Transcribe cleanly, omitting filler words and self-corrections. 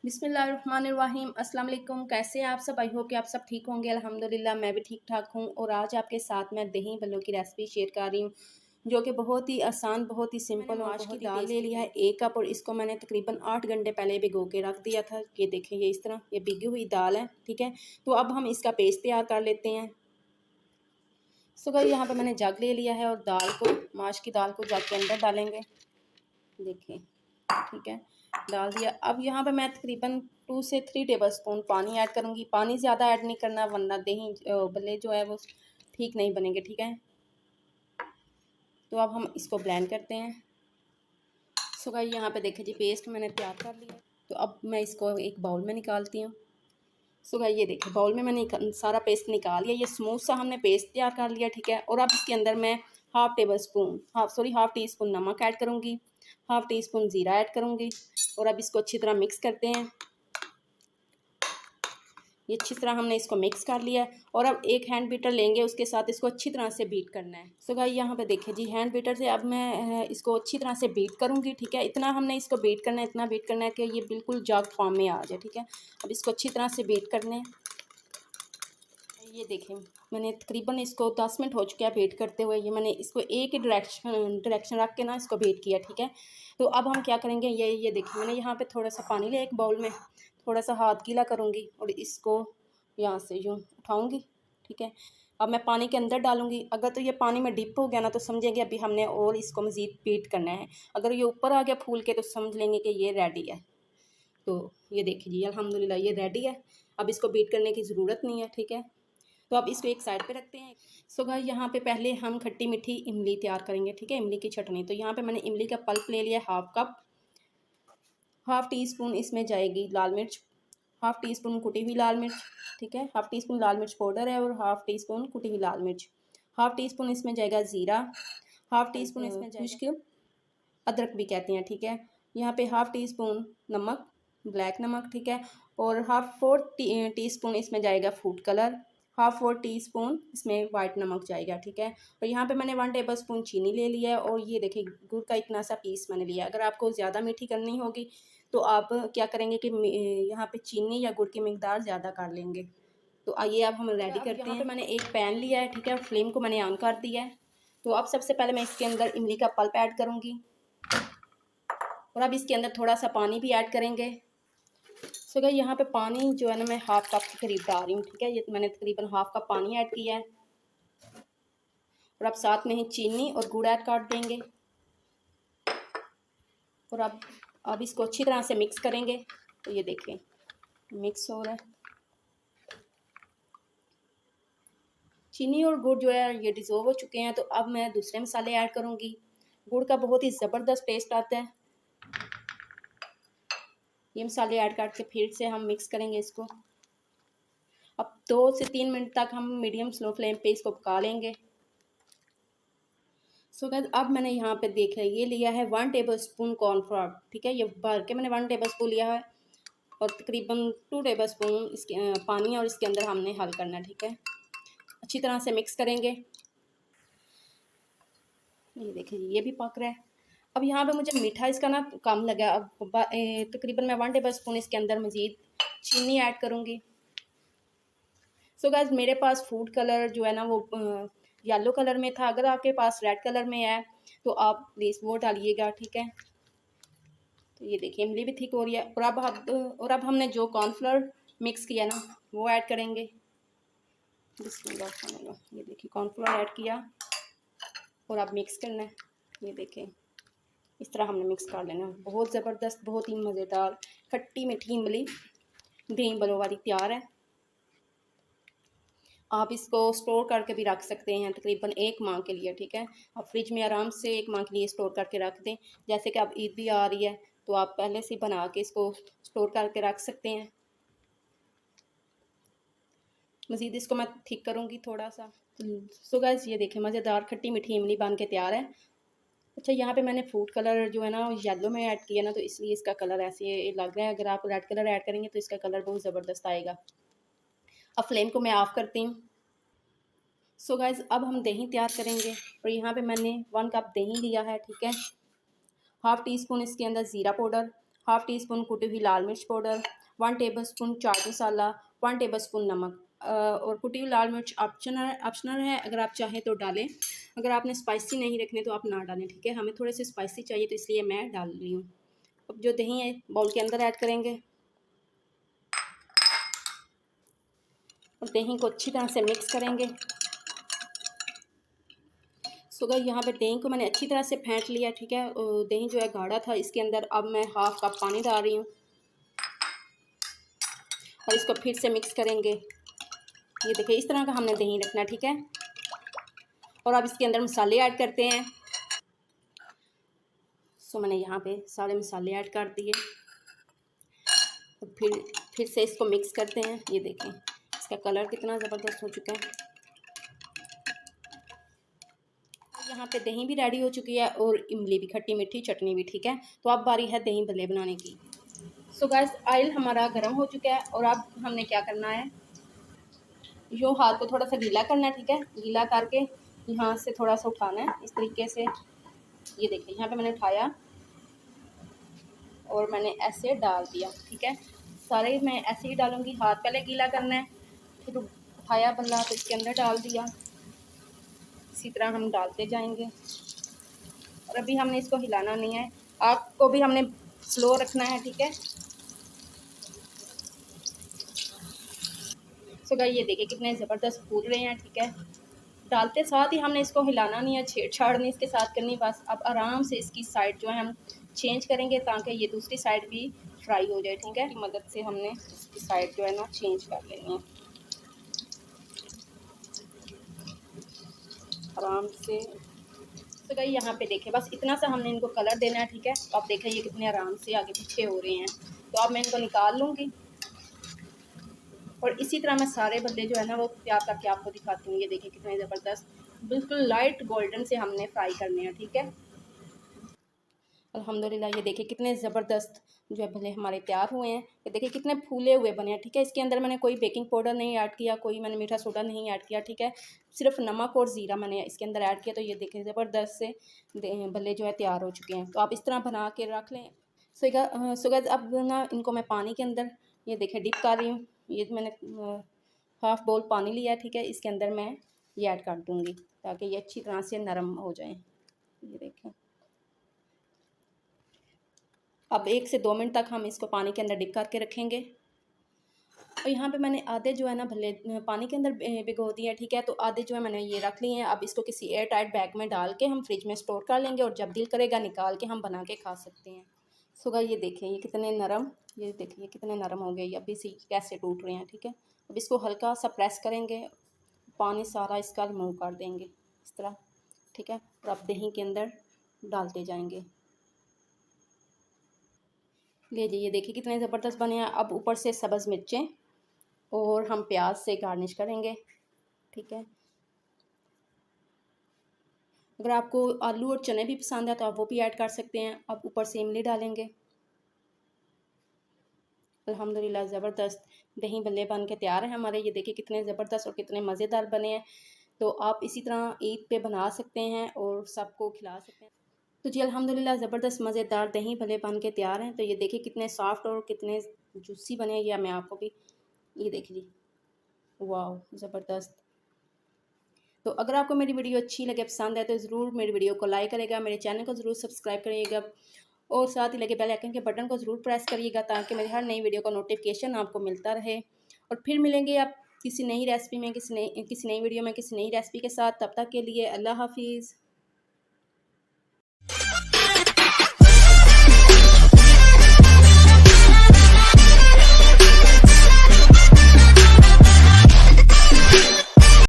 बिस्मिल्लाहिर्रहमानिर्रहीम अस्सलाम वालेकुम। कैसे हैं आप सब? आई होप कि आप सब ठीक होंगे। अल्हम्दुलिल्लाह मैं भी ठीक ठाक हूँ। और आज आपके साथ मैं दही बल्लों की रेसिपी शेयर कर रही हूँ, जो कि बहुत ही आसान, बहुत ही सिंपल और बहुत ही दाल ले लिया है 1 कप, और इसको मैंने तकरीबन 8 घंटे पहले भिगो के रख दिया था। ये देखें, ये इस तरह ये भिगी हुई दाल है, ठीक है। तो अब हम इसका पेस्ट तैयार कर लेते हैं। सो गाइस, यहाँ पर मैंने जग ले लिया है और दाल को, माश की दाल को जग के अंदर डालेंगे। देखें, ठीक है, डाल दिया। अब यहाँ पे मैं तकरीबन 2 से 3 टेबलस्पून पानी ऐड करूँगी। पानी ज़्यादा ऐड नहीं करना, वरना दही बल्ले जो है वो ठीक नहीं बनेंगे, ठीक है। तो अब हम इसको ब्लेंड करते हैं। सो गाइस, यहाँ पे देखें जी, पेस्ट मैंने तैयार कर लिया। तो अब मैं इसको एक बाउल में निकालती हूँ। सो गाइस, ये देखिए, बाउल में मैंने सारा पेस्ट निकाल लिया। ये स्मूथ सा हमने पेस्ट तैयार कर लिया, ठीक है। और अब इसके अंदर मैं हाफ टी स्पून नमक ऐड करूँगी, हाफ टी स्पून ज़ीरा ऐड करूँगी। और अब इसको अच्छी तरह मिक्स करते हैं। ये अच्छी तरह हमने इसको मिक्स कर लिया है। और अब एक हैंड बीटर लेंगे, उसके साथ इसको अच्छी तरह से बीट करना है। सो गाइस, यहाँ पे देखिए जी, हैंड बीटर से अब मैं इसको अच्छी तरह से बीट करूँगी, ठीक है। इतना हमने इसको बीट करना है, इतना बीट करना है कि ये बिल्कुल जग फॉर्म में आ जाए, ठीक है। अब इसको अच्छी तरह से बीट करने हैं। ये देखें, मैंने तकरीबन इसको 10 मिनट हो चुके हैं बीट करते हुए। ये मैंने इसको एक ही डायरेक्शन रख के ना इसको बीट किया, ठीक है। तो अब हम क्या करेंगे, ये देखिए, मैंने यहाँ पे थोड़ा सा पानी लिया एक बाउल में, थोड़ा सा हाथ गीला करूँगी और इसको यहाँ से यूँ उठाऊँगी, ठीक है। अब मैं पानी के अंदर डालूँगी। अगर तो ये पानी में डिप हो गया ना, तो समझेंगे अभी हमने और इसको मज़ीद बीट करना है। अगर ये ऊपर आ गया फूल के, तो समझ लेंगे कि ये रेडी है। तो ये देखिए जी, अल्हम्दुलिल्लाह ये रेडी है। अब इसको बीट करने की ज़रूरत नहीं है, ठीक है। तो अब इसको एक साइड पे रखते हैं। सो गाइस, यहाँ पे पहले हम खट्टी मीठी इमली तैयार करेंगे, ठीक है, इमली की चटनी। तो यहाँ पे मैंने इमली का पल्प ले लिया, half cup. Half tea spoon इसमें जाएगी लाल मिर्च, हाफ टी स्पून कुटी हुई लाल मिर्च, ठीक है। हाफ टी स्पून लाल मिर्च पाउडर है और हाफ टी स्पून कुटी हुई लाल मिर्च। हाफ टी स्पून इसमें जाएगा ज़ीरा, हाफ टी स्पून इसमें जाएगा अदरक भी कहते हैं, ठीक है। यहाँ पे हाफ टी स्पून नमक, ब्लैक नमक, ठीक है। और हाफ 4 टी स्पून इसमें जाएगा फूड कलर, हाफ 4 टीस्पून इसमें वाइट नमक जाएगा, ठीक है। और यहाँ पे मैंने 1 टेबल स्पून चीनी ले लिया है। और ये देखिए, गुड़ का इतना सा पीस मैंने लिया। अगर आपको ज़्यादा मीठी करनी होगी तो आप क्या करेंगे कि यहाँ पे चीनी या गुड़ की मिकदार ज़्यादा कर लेंगे। तो आइए अब हम रेडी करते हैं। यहाँ पे मैंने एक पैन लिया है, ठीक है, फ्लेम को मैंने ऑन कर दिया है। तो अब सबसे पहले मैं इसके अंदर इमली का पल्प ऐड करूँगी और अब इसके अंदर थोड़ा सा पानी भी ऐड करेंगे। सो गाइस, यहाँ पे पानी जो है ना, मैं हाफ कप के करीब डाल रही हूँ, ठीक है। ये मैंने तकरीबन हाफ कप पानी ऐड किया है। और अब साथ में ही चीनी और गुड़ ऐड कर देंगे। और अब इसको अच्छी तरह से मिक्स करेंगे। तो ये देखें, मिक्स हो रहा है। चीनी और गुड़ जो है ये डिज़ोल्व हो चुके हैं। तो अब मैं दूसरे मसाले ऐड करूँगी। गुड़ का बहुत ही ज़बरदस्त टेस्ट आता है। ये मसाले ऐड करके फिर से हम मिक्स करेंगे इसको। अब 2 से 3 मिनट तक हम मीडियम स्लो फ्लेम पे इसको पका लेंगे। सो गाइस, अब मैंने यहाँ पे देखा, ये लिया है 1 टेबल स्पून कॉर्नफ्लोर, ठीक है। ये भर के मैंने 1 टेबल स्पून लिया है। और तकरीबन 2 टेबल स्पून इसके पानी और इसके अंदर हमने हल करना है, ठीक है। अच्छी तरह से मिक्स करेंगे। ये देखिए, ये भी पक रहा है। अब यहाँ पे मुझे मीठा इसका ना कम लगा। अब तकरीबन मैं 1 टेबल स्पून इसके अंदर मज़ीद चीनी ऐड करूँगी। सो गाइस, मेरे पास फूड कलर जो है ना वो येलो कलर में था। अगर आपके पास रेड कलर में है तो आप प्लीज़ वो डालिएगा, ठीक है। तो ये देखिए, इमली भी थिक हो रही है। और अब हमने जो कॉर्नफ्लोर मिक्स किया ना, वो ऐड करेंगे। बिस्मिल्लाह, ये देखिए, कॉर्नफ्लोर ऐड किया और अब मिक्स करना है। ये देखें, इस तरह हमने मिक्स कर लेना। बहुत ज़बरदस्त, बहुत ही मज़ेदार खट्टी मीठी इमली दही बल्लों वाली तैयार है। आप इसको स्टोर करके भी रख सकते हैं तकरीबन 1 माह के लिए, ठीक है। आप फ्रिज में आराम से 1 माह के लिए स्टोर करके रख दें। जैसे कि अब ईद भी आ रही है, तो आप पहले से बना के इसको स्टोर करके रख सकते हैं। मज़ीद इसको मैं ठीक करूँगी थोड़ा सा। सो गाइस, ये देखें, मज़ेदार खट्टी मीठी इमली बन के तैयार है। अच्छा, यहाँ पे मैंने फूड कलर जो है ना येलो में ऐड किया ना, तो इसलिए इसका कलर ऐसे लग रहा है। अगर आप रेड कलर ऐड करेंगे तो इसका कलर बहुत ज़बरदस्त आएगा। अब फ्लेम को मैं ऑफ़ करती हूँ। सो गाइस, अब हम दही तैयार करेंगे। और यहाँ पे मैंने 1 कप दही लिया है, ठीक है। हाफ टी स्पून इसके अंदर ज़ीरा पाउडर, हाफ टी स्पून कुटी हुई लाल मिर्च powder, 1 tablespoon chaat masala, 1 tablespoon नमक और कुटी हुई लाल मिर्च ऑप्शनल है, अगर आप चाहें तो डालें। अगर आपने स्पाइसी नहीं रखने तो आप ना डालें, ठीक है। हमें थोड़े से स्पाइसी चाहिए तो इसलिए मैं डाल रही हूँ। अब जो दही है बाउल के अंदर ऐड करेंगे और दही को अच्छी तरह से मिक्स करेंगे। सो गाइस यहाँ पे दही को मैंने अच्छी तरह से फेंट लिया, ठीक है। दही जो है गाढ़ा था, इसके अंदर अब मैं हाफ कप पानी डाल रही हूँ और इसको फिर से मिक्स करेंगे। ये देखिए इस तरह का हमने दही रखना, ठीक है। और अब इसके अंदर मसाले ऐड करते हैं। सो मैंने यहाँ पे सारे मसाले ऐड कर दिए तो फिर से इसको मिक्स करते हैं। ये देखें इसका कलर कितना ज़बरदस्त हो चुका है। यहाँ पे दही भी रेडी हो चुकी है और इमली भी, खट्टी मीठी चटनी भी, ठीक है। तो अब बारी है दही भल्ले बनाने की। सो गाइस ऑयल हमारा गर्म हो चुका है और अब हमने क्या करना है, यो हाथ को थोड़ा सा गीला करना है, ठीक है। गीला करके यहाँ से थोड़ा सा उठाना है इस तरीके से। ये देखिए यहाँ पे मैंने उठाया और मैंने ऐसे डाल दिया, ठीक है। सारे मैं ऐसे ही डालूँगी, हाथ पहले गीला करना है, फिर उठाया बल्ला तो इसके अंदर डाल दिया। इसी तरह हम डालते जाएंगे और अभी हमने इसको हिलाना नहीं है, आग को भी हमने स्लो रखना है, ठीक है। सो गाइस ये देखिए कितने ज़बरदस्त फूल रहे हैं, ठीक है। डालते साथ ही हमने इसको हिलाना नहीं है, छेड़छाड़ नहीं इसके साथ करनी, बस अब आराम से इसकी साइड जो है हम चेंज करेंगे ताकि ये दूसरी साइड भी फ्राई हो जाए, ठीक है। मदद से हमने इसकी साइड जो है ना चेंज कर लेनी है आराम से। तो गाइस यहाँ पे देखिए बस इतना सा हमने इनको कलर देना है, ठीक है। तो आप देखें ये कितने आराम से आगे पीछे हो रहे हैं। तो अब मैं इनको निकाल लूँगी और इसी तरह मैं सारे बल्ले जो है ना वो तैयार करके आपको दिखाती हूँ। ये देखिए कितने ज़बरदस्त बिल्कुल लाइट गोल्डन से हमने फ्राई करने हैं, ठीक है। अल्हम्दुलिल्लाह ये देखिए कितने ज़बरदस्त जो है भले हमारे तैयार हुए हैं। ये देखिए कितने फूले हुए बने हैं, ठीक है। इसके अंदर मैंने कोई बेकिंग पाउडर नहीं ऐड किया, कोई मैंने मीठा सोडा नहीं ऐड किया, ठीक है। सिर्फ नमक और ज़ीरा मैंने इसके अंदर ऐड किया। तो ये देखिए ज़बरदस्त से भले जो है तैयार हो चुके हैं। तो आप इस तरह बना के रख लें। सो गाइस अब ना इनको मैं पानी के अंदर ये देखिए डिप कर रही हूँ। ये मैंने हाफ़ बाउल पानी लिया है, ठीक है। इसके अंदर मैं ये ऐड कर दूँगी ताकि ये अच्छी तरह से नरम हो जाए। ये देखें अब 1 से 2 मिनट तक हम इसको पानी के अंदर डिप करके रखेंगे। और यहाँ पे मैंने आधे जो है ना भले पानी के अंदर भिगो दिए हैं, ठीक है। तो आधे जो है मैंने ये रख लिए हैं। अब इसको किसी एयर टाइट बैग में डाल के हम फ्रिज में स्टोर कर लेंगे और जब दिल करेगा निकाल के हम बना के खा सकते हैं। सो गाइस ये देखें ये कितने नरम, ये देखिए ये कितने नरम हो गए, अभी से कैसे टूट रहे हैं, ठीक है। अब इसको हल्का सा प्रेस करेंगे, पानी सारा इसका रिमूव कर देंगे इस तरह, ठीक है। और अब दही के अंदर डालते जाएंगे। लीजिए ये देखिए कितने ज़बरदस्त बने हैं। अब ऊपर से सब्ज़ मिर्चें और हम प्याज से गार्निश करेंगे, ठीक है। अगर आपको आलू और चने भी पसंद है तो आप वो भी ऐड कर सकते हैं। अब ऊपर से इमली डालेंगे। अल्हम्दुलिल्लाह ज़बरदस्त दही भल्ले बन के तैयार हैं हमारे। ये देखिए कितने ज़बरदस्त और कितने मज़ेदार बने हैं। तो आप इसी तरह ईद पे बना सकते हैं और सबको खिला सकते हैं। तो जी अल्हम्दुलिल्लाह ज़बरदस्त मज़ेदार दही भल्ले बन के तैयार हैं। तो ये देखिए कितने सॉफ्ट और कितने जूसी बने हैं। या मैं आपको भी ये देखिए, वाह ज़बरदस्त। तो अगर आपको मेरी वीडियो अच्छी लगे, पसंद है तो ज़रूर मेरी वीडियो को लाइक करेगा, मेरे चैनल को ज़रूर सब्सक्राइब करिएगा और साथ ही लगे बेल आइकन के बटन को ज़रूर प्रेस करिएगा ताकि मेरी हर नई वीडियो का नोटिफिकेशन आपको मिलता रहे। और फिर मिलेंगे आप किसी नई रेसिपी में, किसी नई वीडियो में किसी नई रेसिपी के साथ। तब तक के लिए अल्लाह हाफिज़।